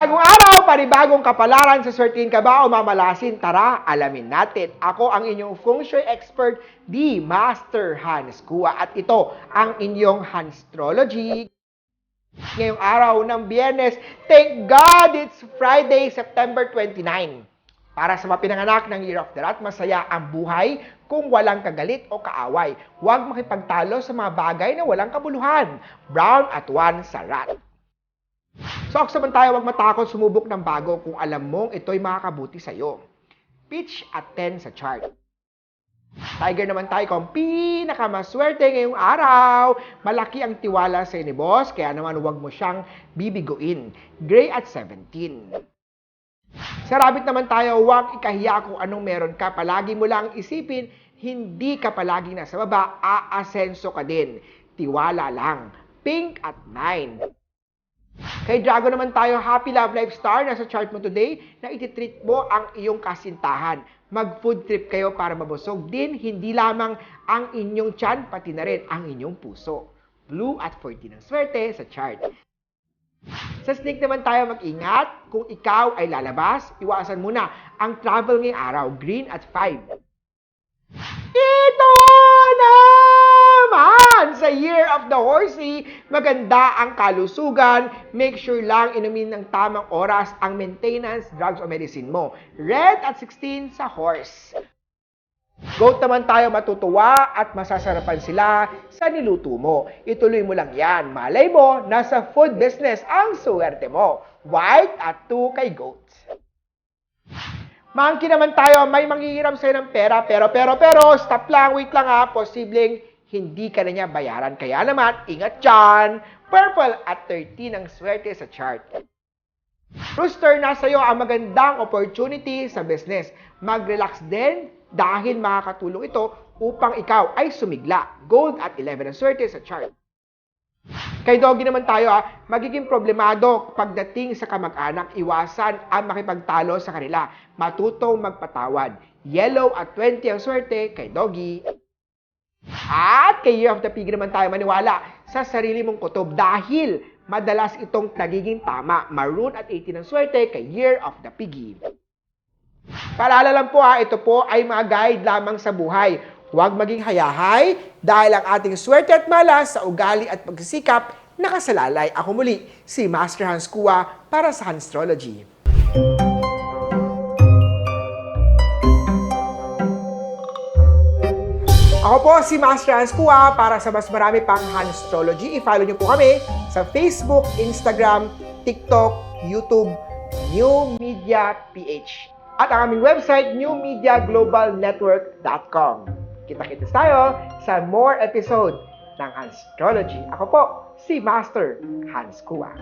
Panibagong araw, panibagong kapalaran. Sasortihin ka ba o mamalasin? Tara, alamin natin. Ako ang inyong feng shui expert, di Master Hans Kua. At ito ang inyong Hanstrology. Ngayong araw ng Biyernes, thank God it's Friday, September 29. Para sa mga pinanganak ng Year of the Rat, masaya ang buhay kung walang kagalit o kaaway. Huwag makipagtalo sa mga bagay na walang kabuluhan. Brown at 1 sa Rat. So, naman tayo, huwag matakot sumubok ng bago kung alam mong ito'y makakabuti sa'yo. Pitch at 10 sa chart. Tiger naman tayo kung pinakamaswerte ngayong araw. Malaki ang tiwala sa ni boss, kaya naman huwag mo siyang bibiguin. Gray at 17. Sa rabbit naman tayo, huwag ikahiya kung anong meron ka. Palagi mo lang isipin, hindi ka palaging nasa baba, aasenso ka din. Tiwala lang. Pink at 9. Kay Drago naman tayo, happy love life star, nasa chart mo today na ititreat mo ang iyong kasintahan. Mag-food trip kayo para mabusog din, hindi lamang ang inyong tiyan, pati na rin ang inyong puso. Blue at 14 ang swerte sa chart. Sa snake naman tayo, mag-ingat. Kung ikaw ay lalabas, iwasan muna ang travel ngayong araw. Green at 5. Ito naman! Sa Year of the Horsey, maganda ang kalusugan. Make sure lang inumin ng tamang oras ang maintenance, drugs o medicine mo. Red at 16 sa horse. Goat naman tayo, matutuwa at masasarapan sila sa niluto mo. Ituloy mo lang yan. Malay mo, nasa food business ang suwerte mo. White at 2 kay goat. Monkey naman tayo, may manghihiram sa'yo ng pera, pero, stop lang, wait lang ha, posibleng hindi ka na niya bayaran. Kaya naman, ingat dyan. Purple at 13 ang swerte sa chart. Rooster, nasa iyo ang magandang opportunity sa business. Mag-relax din dahil makakatulong ito upang ikaw ay sumigla. Gold at 11 ang swerte sa chart. Kay Doggy naman tayo, magiging problemado pagdating sa kamag-anak, iwasan ang makipagtalo sa kanila. Matutong magpatawad. Yellow at 20 ang swerte kay Doggy. At kay Year of the Pig naman tayo, maniwala sa sarili mong kutob dahil madalas itong nagiging tama. Maroon at 18 ang swerte kay Year of the Piggy. Paalala lang po ito po ay mga guide lamang sa buhay. Huwag maging hayahay dahil ang ating swerte at malas sa ugali at pagsisikap nakasalalay. Ako muli, si Master Hans Kua para sa Hanstrology. Ako po si Master Hans Kua para sa mas marami pang Hanstrology. I-follow niyo po kami sa Facebook, Instagram, TikTok, YouTube, New Media PH. At ang aming website, newmediaglobalnetwork.com. Kita-kits tayo sa more episode ng Hanstrology. Ako po, si Master Hans Kua.